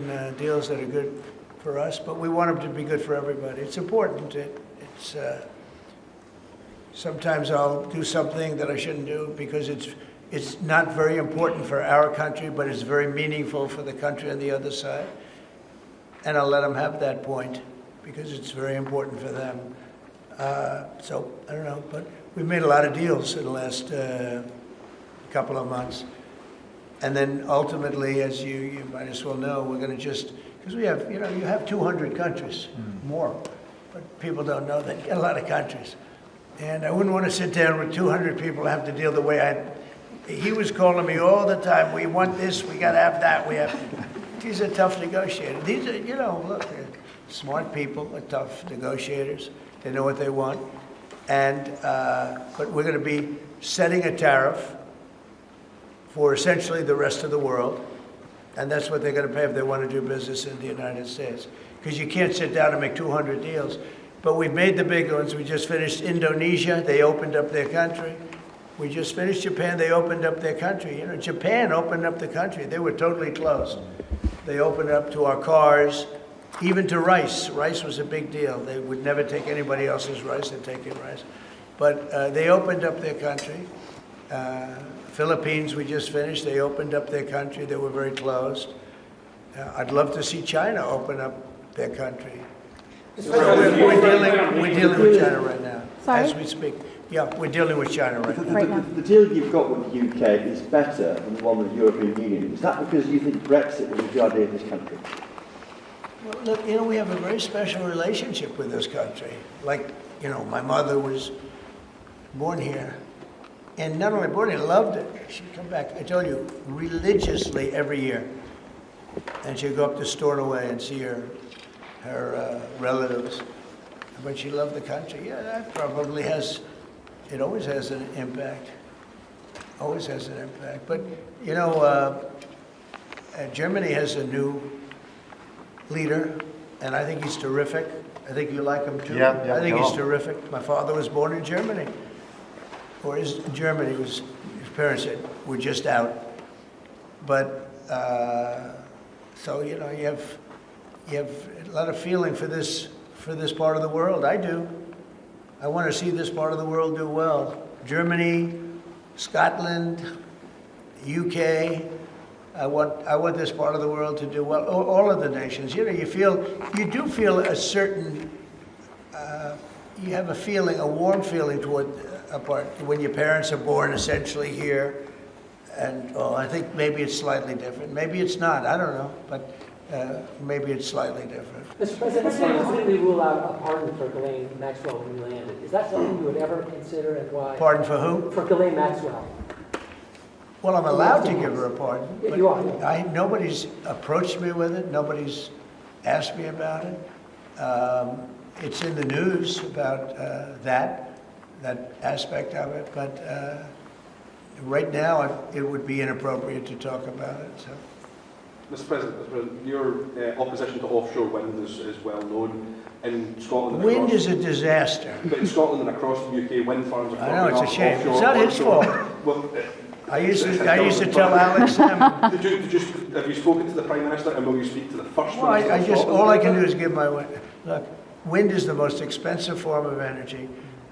Deals that are good for us, but we want them to be good for everybody. It's important. It's sometimes I'll do something that I shouldn't do because it's not very important for our country, but it's very meaningful for the country on the other side. And I'll let them have that point because it's very important for them. So I don't know, but we've made a lot of deals in the last couple of months. And then ultimately, as you might as well know, we're going to just, because we have, you have 200 countries, more, but people don't know that. You got a lot of countries. And I wouldn't want to sit down with 200 people and have to deal the way he was calling me all the time, we want this, we got to have that, we have to. These are tough negotiators. These are, look, they're smart people, they're tough negotiators. They know what they want. And, but we're going to be setting a tariff for essentially the rest of the world. And that's what they're going to pay if they want to do business in the United States. Because you can't sit down and make 200 deals. But we've made the big ones. We just finished Indonesia. They opened up their country. We just finished Japan. They opened up their country. Japan opened up the country. They were totally closed. They opened up to our cars, even to rice. Rice was a big deal. They would never take anybody else's rice. They'd take your rice. But they opened up their country. Philippines, we just finished. They opened up their country. They were very closed. I'd love to see China open up their country. We're dealing with China right now, as we speak. Yeah, we're dealing with China right now. The deal you've got with the UK is better than the one with the European Union. Is that because you think Brexit was a good idea in this country? Well, look, we have a very special relationship with this country. Like, my mother was born here. And not only born here, loved it. She'd come back, I told you, religiously every year. And she'd go up to Stornoway and see her relatives. But she loved the country. Yeah, that probably it always has an impact. Always has an impact. But, Germany has a new leader, and I think he's terrific. I think you like him too. Yeah, I think he's terrific. My father was born in Germany. Or his parents were just out. But, so, you have a lot of feeling for this part of the world. I do. I want to see this part of the world do well. Germany, Scotland, UK. I want this part of the world to do well. All of the nations. You do feel a certain, you have a warm feeling toward apart when your parents are born essentially here, and I think maybe it's slightly different. Maybe it's not. I don't know, but maybe it's slightly different. Mr. President, how did we rule out a pardon for Ghislaine Maxwell when we landed? Is that something you would ever consider, and why? Pardon for who? For Ghislaine Maxwell. Well, I'm allowed to give her a pardon. But you are. Nobody's approached me with it. Nobody's asked me about it. It's in the news about that aspect of it, but right now it would be inappropriate to talk about it. So. Mr. President, your opposition to offshore wind is well known. In Scotland, wind is a disaster. But in Scotland and across the UK, wind farms are. I know, it's a shame. It's not his fault. Well, I used to tell Alex Salmon. Have you spoken to the Prime Minister, and will you speak to the First Minister? All I can do is give my word. Look, wind is the most expensive form of energy,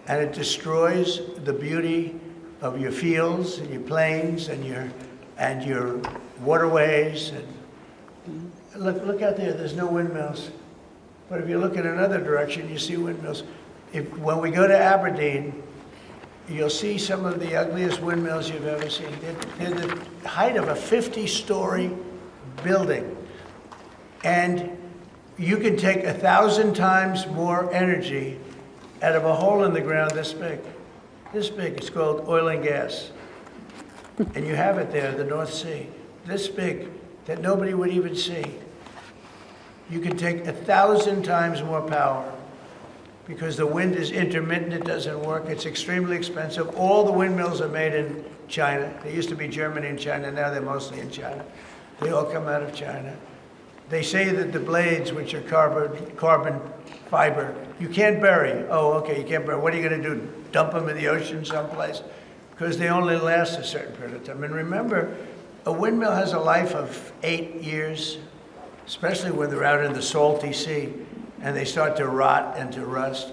and it destroys the beauty of your fields and your plains and your waterways. And look out there. There's no windmills, but if you look in another direction, you see windmills. When we go to Aberdeen, you'll see some of the ugliest windmills you've ever seen. They're the height of a 50-story building, and you can take 1,000 times more energy out of a hole in the ground this big. This big. It's called oil and gas. And you have it there, the North Sea. This big, that nobody would even see. You can take 1,000 times more power because the wind is intermittent, it doesn't work, it's extremely expensive. All the windmills are made in China. They used to be Germany and China, now they're mostly in China. They all come out of China. They say that the blades, which are carbon fiber, you can't bury. Oh, okay, you can't bury. What are you going to do, dump them in the ocean someplace? Because they only last a certain period of time. And remember, a windmill has a life of 8 years, especially when they're out in the salty sea and they start to rot and to rust.